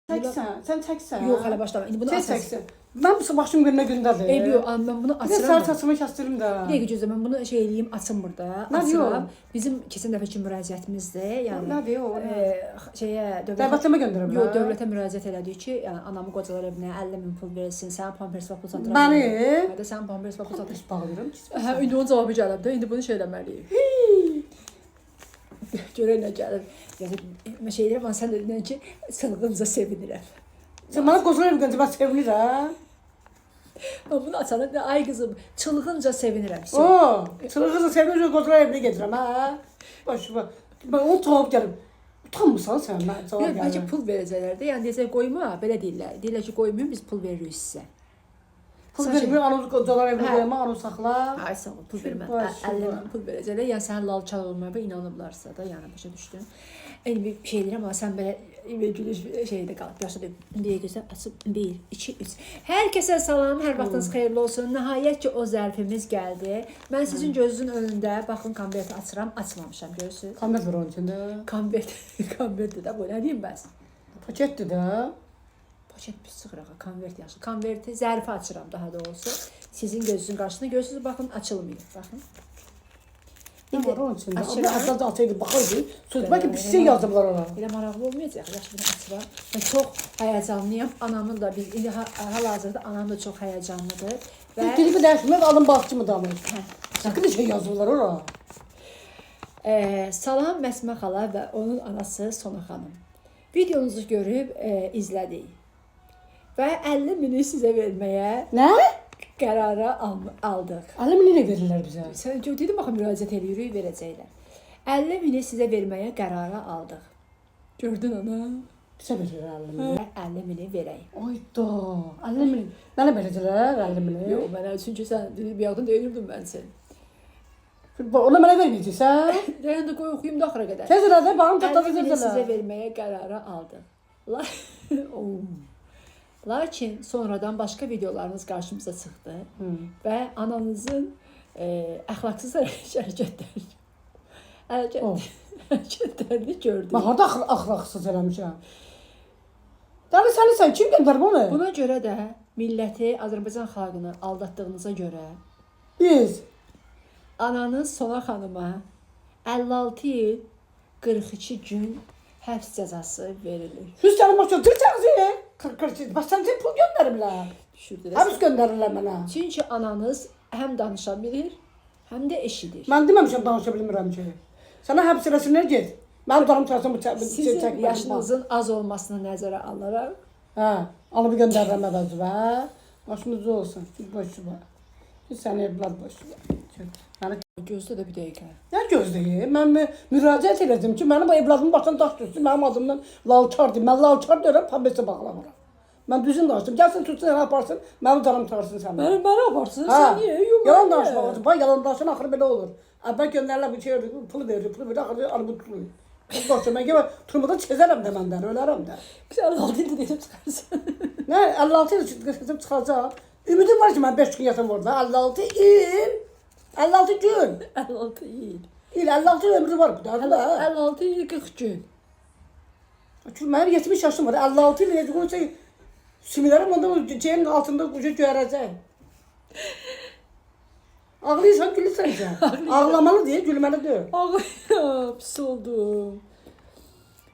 Sen çəksən. Yox, hələ başlama. İndi bunu çəksən. Mən bu başım günə gündədir. Eybi yox, mən bunu Bir də açıram. saçımı kəsdirim də. Bir dəqiqə gözlə, mən bunu şey eləyim, açım burada. Açıram. Bizim keçən dəfəki müraciətimizdir. Yəni Nədir o? Şeyə Dəvətləmə göndərəm. Yox, dövlətə müraciət elədik ki, yəni anamı qocalar evinə 50.000 pul verilsin, sənin pampers və pul satıram. Məni? Hə, sənin pampers və pul satıram. Bağlayıram. Hə, indi onun cavabı gəlib də. İndi bunu şey eləməliyik. Görək nə gəlir. Yəni şey eləyirəm, sən də dedin ki, çılğınca sevinirəm. Sən mənə qocalar evi göndər, mən sevinirəm. Bunu açanı da ay qızım, çılğınca sevinirəm. O, çılğınca sevinirəm, qocalar evinə gedirəm, hə? Başıma. Mən onu cavab gəlim. Utanmısan sən, mən cavab gəlim. Bəlkə pul verəcəklər də, yəni deyəcək qoyma, belə deyirlər. Deyirlər ki, qoymayın, biz pul veririk sizə. Pul vermir, anı qocalar evinə qoyma, anı saxla. Ay sağ ol, pul vermə. 50.000 pul verəcəklər. Yəni sənin lalçal olmaya inanıblarsa da, yəni başa düşdün. Eyni bir şey deyirəm, amma sən belə gülüş şeydə qalıb. Yaşadı. İndiyə gözəl açıb 1, 2, 3. Hər kəsə salam, hər vaxtınız xeyirli olsun. Nəhayət ki, o zərfimiz gəldi. Mən sizin gözünüzün önündə, baxın, konverti açıram, açmamışam, görürsünüz. Konvert var onun içində. Konvertdir də bu, nə deyim bəs? Paketdir də. Paket pis çıxır ağa, konvert yaxşı. Konverti, zərfi açıram daha doğrusu. Sizin gözünüzün qarşısında görürsünüz, baxın, açılmıyor, baxın. Ne var onun içində? Əvvəlcə ataydı, baxaydı. Bəlkə bir şey yazıblar ona. Elə maraqlı olmayacaq. Yaxşı bunu açıram. Mən çox həyəcanlıyam. Anamın da biz indi hal-hazırda anam da çox həyəcanlıdır və Dilimi dəyişmək alın balıqçı mı danış? Sakın da şey yazıblar ora. Salam Məsmə xala və onun anası Sona xanım. Videonuzu görüb izlədik. Və 50.000-i sizə verməyə Nə? qərara aldıq. 50.000 nə verirlər bizə? Sən dedim baxın müraciət edirik, verəcəklər. 50.000-i sizə verməyə qərara aldıq. Gördün ana? Bizə verirlər 50.000. 50.000-i verək. Ayda, 50.000. Mənə verəcəklər 50.000. Yox, mənə çünki sən bir yaxdan deyirdim mən sən. Ona mənə verməyəcəksən? Yəni də qoy oxuyum da axıra qədər. Tez elədə, baxım çatda 50.000-i sizə verməyə qərara aldıq. Lakin sonradan başqa videolarınız qarşımıza çıxdı və ananızın əxlaqsız hərəkətlərini gördük. Mən harada axlaqsız eləmişəm? Dəli sən kim göndərib onu? Buna görə də milləti, Azərbaycan xalqını aldatdığınıza görə biz ananız Sona xanıma 56 il 42 gün həbs cəzası verilir. Hüsnənin başına dırçaqsın. 42. Bax sən pul göndəriblər. Düşürdülər. Həbs göndərirlər mənə. Çünki ananız həm danışa bilir, həm də eşidir. Mən deməmişəm danışa bilmirəm ki. Sənə həbs eləsinlər get. Mənim canım çıxarsan bu Sizin yaşınızın az olmasını nəzərə alaraq. Hə, alıb göndərirəm əvəzvə. Başınız olsun. Boşuna. Sən evlad boşuna. Gözlə də bir dəqiqə. Nə gözləyir? Mən müraciət elədim ki, mənim evladımın başına daş düşsün, mənim adımdan lalkardır. Mən lalkar deyirəm, pampersə bağlamıram. Mən düzün danışdım. Gəlsin tutsun, səni aparsın, mənim canım çıxarsın sən. Məni aparsın, sən niyə? Yalan danışmaq. Bax, yalan danışan axırı belə olur. Əvvəl göndərirlər bir şey, pul verir, axırı alıp tutulur. Dostum, mən gələ turmada çezərəm də məndən, ölərəm də. Biz 56 il deyib çıxarsın. Nə, 56 il çıxacaq. Ümidim var ki, mən 5 gün yatam orada. 56 il. 56 gün. 56 il. 56 il ömrü var bu da. 56 il 40 gün. Çünki mənim 70 yaşım var. 56 il necə qoysa similərim onda ceyin altında ucu görəcək. Ağlayırsan, gülürsən sən. Ağlamalı deyə, gülməli deyil. Ağlayım, pis oldum.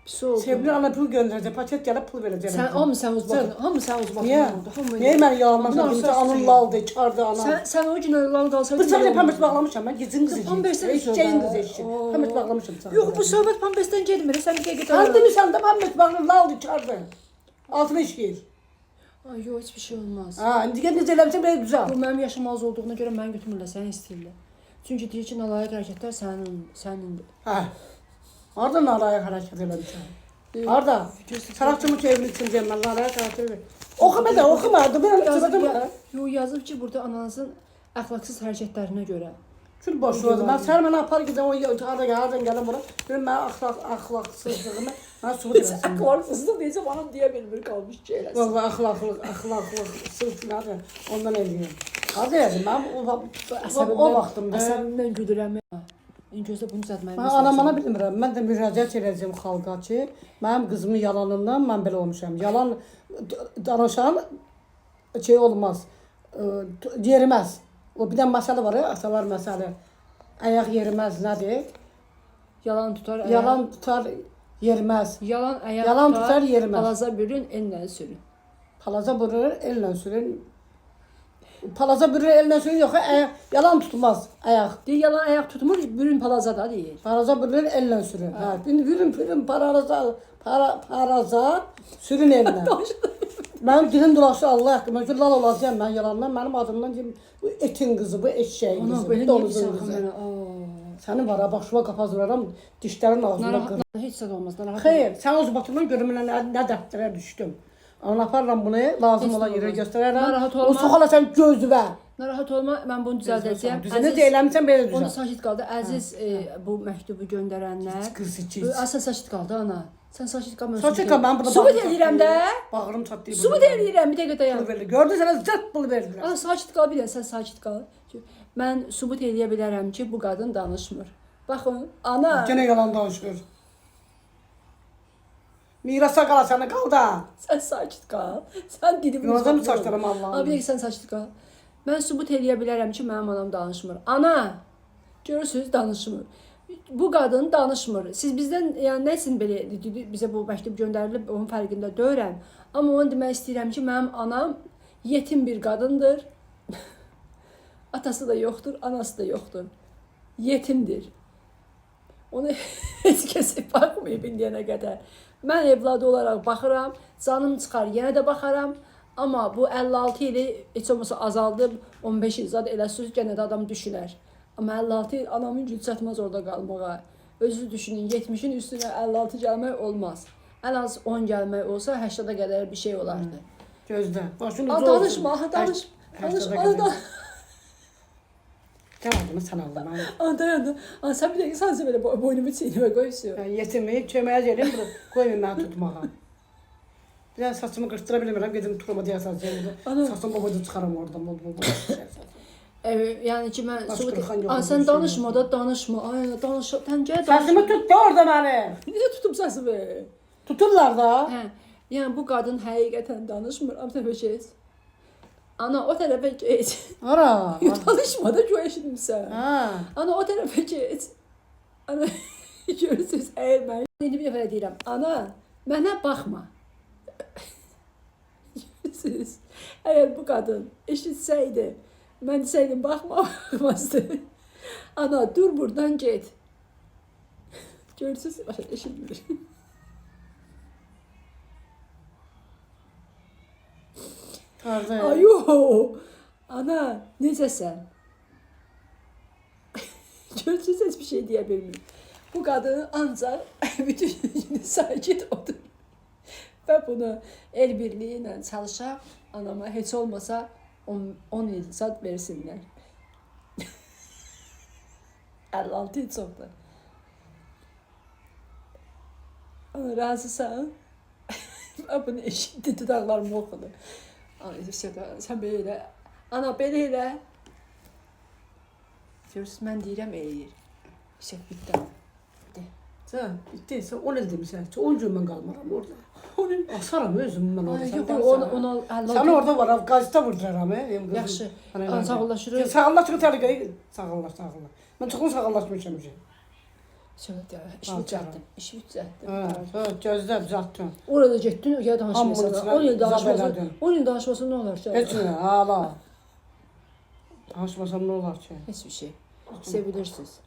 Pis oldum. Sevgili ana pul göndərəcək, paket gəlib pul verəcək. Hamı sən uz baxın oldu. Niyə mən yalanmasam, kimsə anın laldı, çardı ana. Sən o gün lan qalsaydın. Bu sadəcə pampers bağlamışam, mən gecin qızı. Eşeğin qızı eşeğin. Pampers bağlamışam sana. Yox, bu söhbət pampersdən gedmir. Sən bir dəqiqə Sən demirsən də pampers bağlı, laldı, çardı. Altına işləyir. Ay yox, heç bir şey olmaz. Ha, indi gəl necə eləmişəm, belə düzəl. Bu mənim yaşım az olduğuna görə məni götürmürlər, səni istəyirlər. Çünki deyir ki, nalayiq hərəkətlər sənindir. Hə. Harada nalayiq hərəkət eləmişəm? Harada? Saraqçımın ki, evinin içindəyəm, mən nalayiq hərəkət eləmişəm. Oxuma da, oxuma. Yox, yazıb ki, burada ananızın əxlaqsız hərəkətlərinə görə. Çünki boş oldu. Mən sən mənə apar gedən o hardan gələm bura. Görüm mən axlaqsızlığımı mənə sübut eləsin. Axlaqsızlıq deyəcəm, anam deyə bilmir, qalmış ki eləsin. Vallahi axlaqlıq nədir? Ondan eləyim. Harada yazım? Mən o vaxtımda. Əsəbimdən gülürəm. Gözlə bunu düzəltməyimiz Mən anamana bilmirəm. Mən də müraciət edəcəm xalqa ki, mənim qızımın yalanından mən belə olmuşam. Yalan danışan şey olmaz. Yeriməz. O bir də məsələ var ya, atalar məsələ. Ayaq yeriməz nədir? Yalan tutar, ayaq. Yalan tutar, yeriməz. Yalan ayaq Yalan tutar, yeriməz. Palaza bürün, ellə sürün. Palaza bürür, ellə sürün. Palaza bürür, ellə sürün yox, yalan tutmaz ayaq. Deyir, yalan ayaq tutmur, bürün palaza da deyir. Palaza bürür, ellə sürün. Hə, bürün paraza sürün ellə. Mənim dilim dolaşır Allah haqqı. Mən lal olacağam mən yalandan. Mənim adımdan deyim, bu etin qızı, bu eşeğin Ana, qızı, belə bu niyə donuzun bilsən qızı. mənə? Sənin var ha, bax şuna qapaz vuraram, dişlərin ağzına qır. Heç sad olmaz, narahat. Xeyr, sən o zıbatından görüm nə dəftərə düşdüm. Ana aparıram bunu, lazım olan yerə göstərərəm. Narahat O olma. soxalasan gözüvə. Narahat olma, mən bunu düzəldəcəyəm. Düzəni deyələmsən belə Onu düzən. sakit qaldı. Əziz bu məktubu göndərənlər. Sən sakit qaldı ana. Sən sakit qal. Sakit qal, mən burada Sübut edirəm də. Bağırım çatlayıb. Sübut edirəm, bir dəqiqə dayan. Gördün sənə zət pul verdilər. Ana sakit qal bir də, sən sakit qal. Mən sübut eləyə bilərəm ki, bu qadın danışmır. Baxın, ana. Yenə yalan danışır. Mirasa qala sənə qal da. Sən sakit qal. Sən dilimi Yoldan mı saçlarım Allah'ım? Abi sən sakit qal. Mən sübut eləyə bilərəm ki, mənim anam danışmır. Ana, görürsüz, danışmır. Bu qadın danışmır. Siz bizdən, yəni nə üçün belə bizə bu məktub göndərilib, onun fərqində deyirəm. Amma onu demək istəyirəm ki, mənim anam yetim bir qadındır. Atası da yoxdur, anası da yoxdur. Yetimdir. Onu heç kəs baxmayıb indiyənə qədər. Mən evladı olaraq baxıram, canım çıxar, yenə də baxaram. Amma bu 56 ili heç olmasa azaldı, 15 il zad elə söz yenə də adam düşünər. Amma 56 il anamın gücü çatmaz orada qalmağa. Özünüz düşünün, 70-in üstünə 56 gəlmək olmaz. Ən az 10 gəlmək olsa 80-a qədər bir şey olardı. Gözlə. Başın ucu Danışma, danış. Danışma. Gəl adını sən aldın. Dayandı. Sən bir dəqiqə sadəcə belə boynumu çiynimə qoyuyorsun. Yetimi köməyə gelim, qoymayın məni tutmağa. Bir dənə saçımı qırxdıra bilmirəm, gedim turuma deyəsən. Saçımı babacı çıxaram oradan. Yəni ki, mən sən danışma da, danışma. Ay, danış. Səsimi tut da orada məni. Necə tutub səsimi? Tuturlar da. Hə. Yəni bu qadın həqiqətən danışmır. Am tərəfə keç. Ana o tərəfə keç. Ara. Danışma da göy eşitmirsən. Hə. Ana o tərəfə keç. Ana görürsüz, əgər mən indi bir dəfə deyirəm. Ana, mənə baxma. Görürsüz. Əgər bu qadın eşitsəydi, mən desəydim baxmazdı. Ana dur buradan get. Görürsüz, başa eşitmir. Ayo, ana necəsən? Görürsüz, heç bir şey deyə bilmir. Bu qadın ancaq bütün günü sakit oturur. Və bunu el birliyi ilə çalışaq, anama heç olmasa 10 il zad versinlər. 56 il çoxdur. Ana, razısan? Ben bunu eşitdi, dudaqlarımı oxudu. Ana, sən belə elə. Ana, belə elə. Görürsünüz, mən deyirəm, eləyir. İşte, bitdi. Sən, bitdi, sən 10 il demişsən, 10 gün mən qalmaram orada. Asaram özüm mən orada. Sən orada var, qazita vurduraram. Yaxşı, sağollaşırıq. Sağollaşırıq, təhlükəyi. Sağollaş. Mən çoxun sağollaşmışam. İşi düzəltdim. Gözlə, düzəltdim. Orada getdin, ya danışmasan. 10 il danışmasan nə olar ki? Heç nə, hala. Danışmasam nə olar ki? Heç bir şey. Sevilirsiniz.